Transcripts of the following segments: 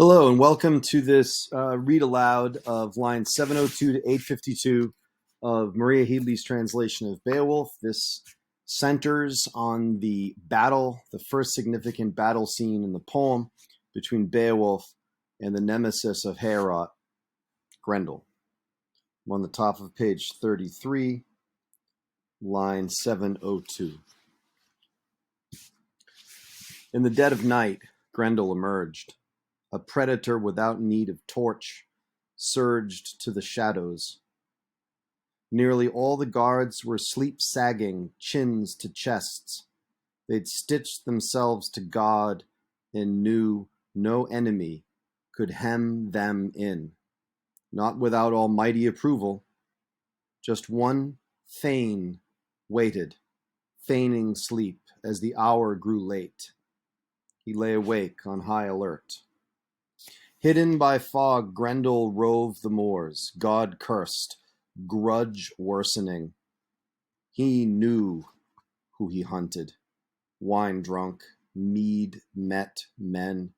Hello and welcome to this read aloud of lines 702 to 852 of Maria Headley's translation of Beowulf. This centers on the battle, the first significant battle scene in the poem between Beowulf and the nemesis of Heorot, Grendel. I'm on the top of page 33, line 702. In the dead of night, Grendel emerged. A predator without need of torch surged to the shadows. Nearly all the guards were sleep-sagging, chins to chests. They'd stitched themselves to God and knew no enemy could hem them in, not without almighty approval. Just one thane waited, feigning sleep as the hour grew late. He lay awake on high alert. Hidden by fog, Grendel roved the moors, God cursed, grudge worsening. He knew who he hunted, wine drunk, mead met men.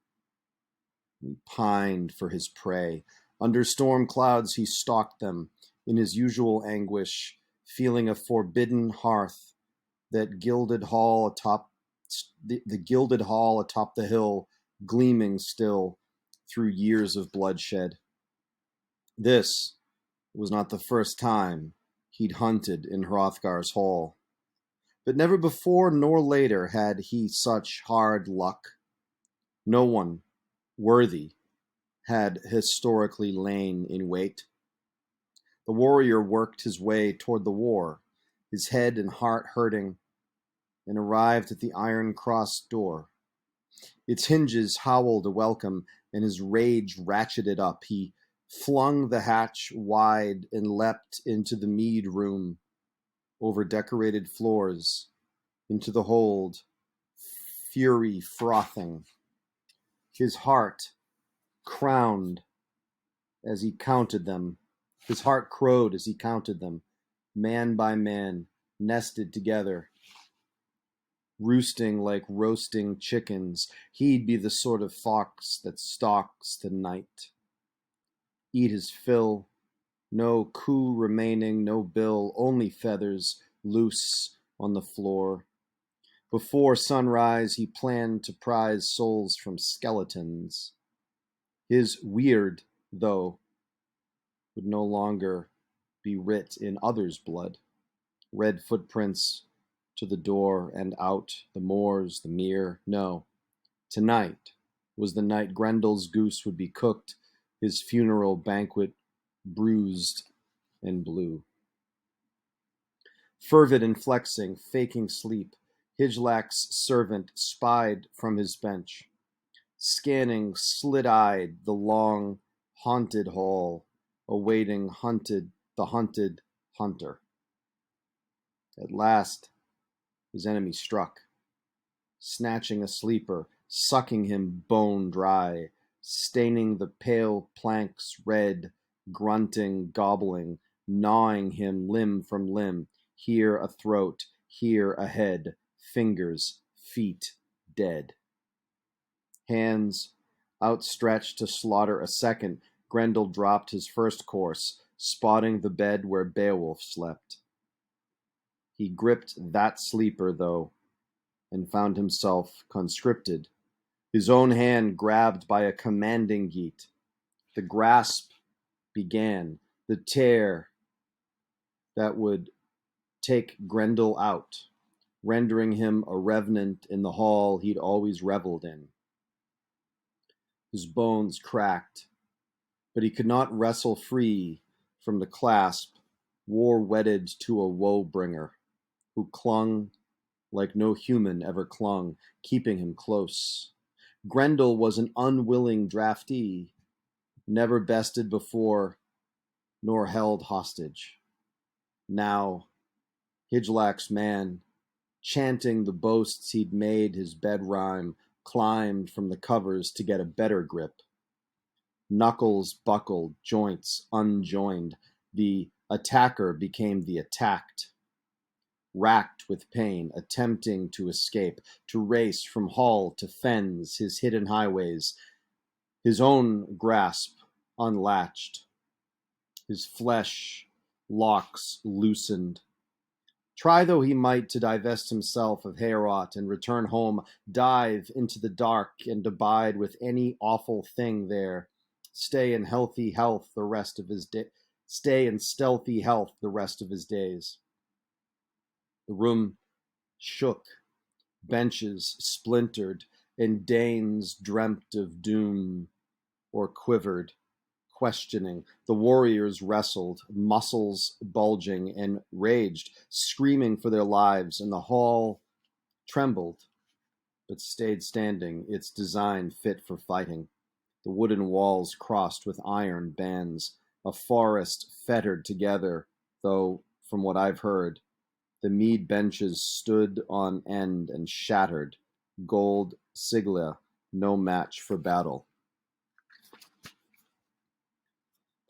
He pined for his prey. Under storm clouds he stalked them, in his usual anguish, feeling a forbidden hearth, that gilded hall atop the gilded hall atop the hill, gleaming still through years of bloodshed. This was not the first time he'd hunted in Hrothgar's hall, but never before nor later had he such hard luck. No one worthy had historically lain in wait. The warrior worked his way toward the war, his head and heart hurting, and arrived at the iron-crossed door. Its hinges howled a welcome, and his rage ratcheted up. He flung the hatch wide and leapt into the mead room, over decorated floors, into the hold, fury frothing. His heart crowned as he counted them. His heart crowed as he counted them, man by man, nested together, roosting like roasting chickens. He'd be the sort of fox that stalks the night. Eat his fill, no coo remaining, no bill, only feathers loose on the floor. Before sunrise, he planned to prize souls from skeletons. His weird, though, would no longer be writ in others' blood. Red footprints to the door and out, the moors, the mere. No, tonight was the night Grendel's goose would be cooked, his funeral banquet bruised and blue. Fervid and flexing, faking sleep, Hygelac,'s servant spied from his bench, scanning slit-eyed the long, haunted hall, awaiting the hunted hunter. At last, his enemy struck, snatching a sleeper, sucking him bone dry, staining the pale planks red, grunting, gobbling, gnawing him limb from limb, here a throat, here a head, fingers, feet, dead. Hands outstretched to slaughter a second, Grendel dropped his first course, spotting the bed where Beowulf slept. He gripped that sleeper, though, and found himself conscripted, his own hand grabbed by a commanding geat. The grasp began, the tear that would take Grendel out, rendering him a revenant in the hall he'd always reveled in. His bones cracked, but he could not wrestle free from the clasp, war-wedded to a woe-bringer, who clung like no human ever clung, keeping him close. Grendel was an unwilling draftee, never bested before, nor held hostage. Now, Hygelac's man, chanting the boasts he'd made his bed rhyme, climbed from the covers to get a better grip. Knuckles buckled, joints unjoined. The attacker became the attacked. Racked with pain, attempting to escape, to race from hall to fens, his hidden highways, his own grasp unlatched, his flesh locks loosened. Try though he might to divest himself of Heorot and return home, dive into the dark and abide with any awful thing there, stay in healthy health the rest of his day, stay in stealthy health the rest of his days. The room shook, benches splintered, and Danes dreamt of doom or quivered, questioning. The warriors wrestled, muscles bulging, and raged, screaming for their lives, and the hall trembled, but stayed standing, its design fit for fighting. The wooden walls crossed with iron bands, a forest fettered together, though, from what I've heard, the mead benches stood on end and shattered, gold sigilla no match for battle.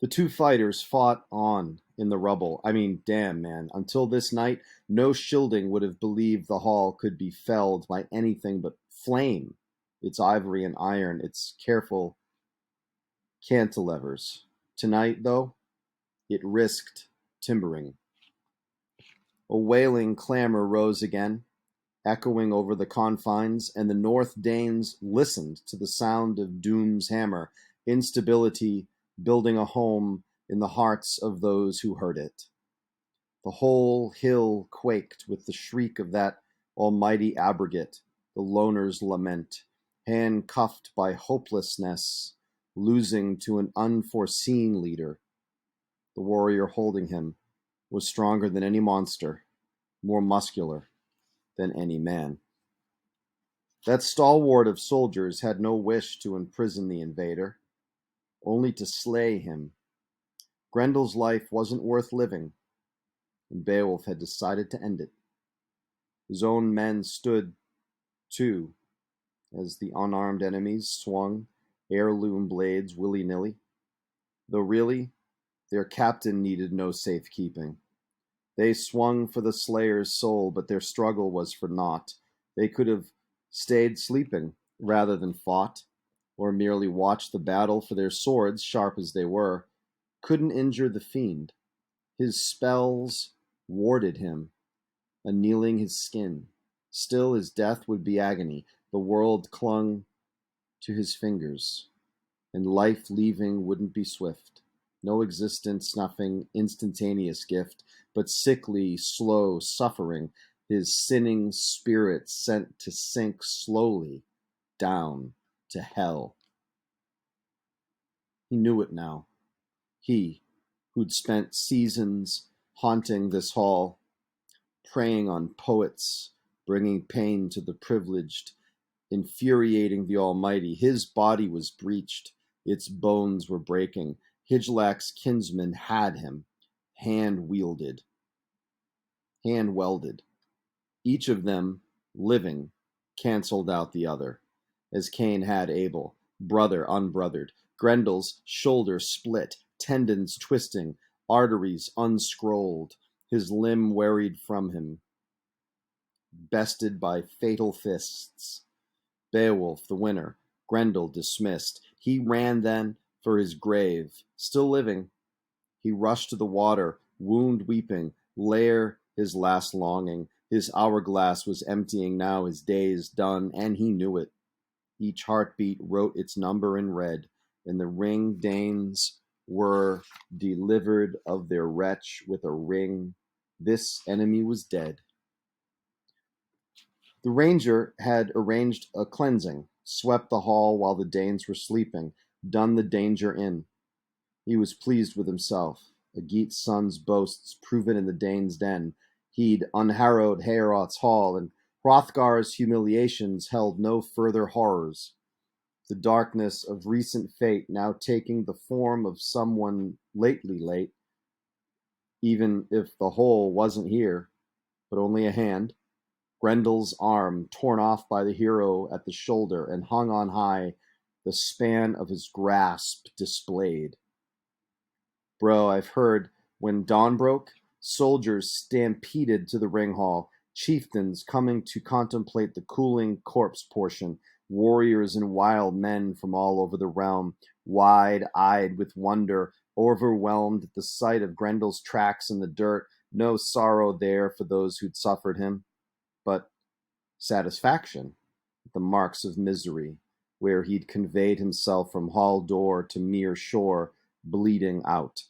The two fighters fought on in the rubble. I mean, damn, man. Until this night, no shielding would have believed the hall could be felled by anything but flame, its ivory and iron, its careful cantilevers. Tonight, though, it risked timbering. A wailing clamor rose again, echoing over the confines, and the North Danes listened to the sound of Doom's hammer, instability building a home in the hearts of those who heard it. The whole hill quaked with the shriek of that almighty abrogate, the loner's lament, handcuffed by hopelessness, losing to an unforeseen leader. The warrior holding him was stronger than any monster, more muscular than any man. That stalwart of soldiers had no wish to imprison the invader, only to slay him. Grendel's life wasn't worth living, and Beowulf had decided to end it. His own men stood, too, as the unarmed enemies swung heirloom blades willy-nilly, though really, their captain needed no safekeeping. They swung for the slayer's soul, but their struggle was for naught. They could have stayed sleeping rather than fought, or merely watched the battle, for their swords, sharp as they were, couldn't injure the fiend. His spells warded him, annealing his skin. Still, his death would be agony. The world clung to his fingers, and life leaving wouldn't be swift. No existence snuffing instantaneous gift, but sickly, slow suffering, his sinning spirit sent to sink slowly down to hell. He knew it now. He, who'd spent seasons haunting this hall, preying on poets, bringing pain to the privileged, infuriating the Almighty. His body was breached, its bones were breaking. Hygelac kinsmen had him, hand-welded. Each of them, living, cancelled out the other, as Cain had Abel, brother unbrothered. Grendel's shoulder split, tendons twisting, arteries unscrolled, his limb wearied from him, bested by fatal fists. Beowulf, the winner, Grendel dismissed. He ran then for his grave, still living. He rushed to the water, wound weeping, lair his last longing. His hourglass was emptying now, his days done, and he knew it. Each heartbeat wrote its number in red, and the ring Danes were delivered of their wretch with a ring. This enemy was dead. The ranger had arranged a cleansing, swept the hall while the Danes were sleeping, done the danger in. He was pleased with himself. A Geat's son's boasts proven in the Danes' den. He'd unharrowed Heorot's hall, and Hrothgar's humiliations held no further horrors. The darkness of recent fate now taking the form of someone lately late, even if the whole wasn't here, but only a hand. Grendel's arm torn off by the hero at the shoulder and hung on high, the span of his grasp displayed. Bro, I've heard when dawn broke, soldiers stampeded to the ring hall, chieftains coming to contemplate the cooling corpse portion. warriors and wild men from all over the realm, wide-eyed with wonder, overwhelmed at the sight of Grendel's tracks in the dirt. No sorrow there for those who'd suffered him, but satisfaction at the marks of misery, where he'd conveyed himself from hall door to mere shore, bleeding out.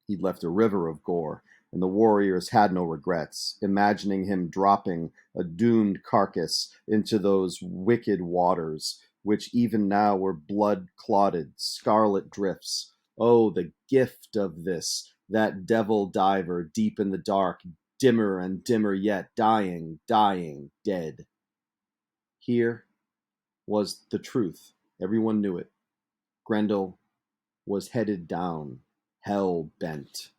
He'd left a river of gore, and the warriors had no regrets, imagining him dropping a doomed carcass into those wicked waters, which even now were blood-clotted, scarlet drifts. Oh, the gift of this, that devil diver deep in the dark, dimmer and dimmer yet, dying, dying, dead. Here was the truth. Everyone knew it. Grendel was headed down, hell-bent.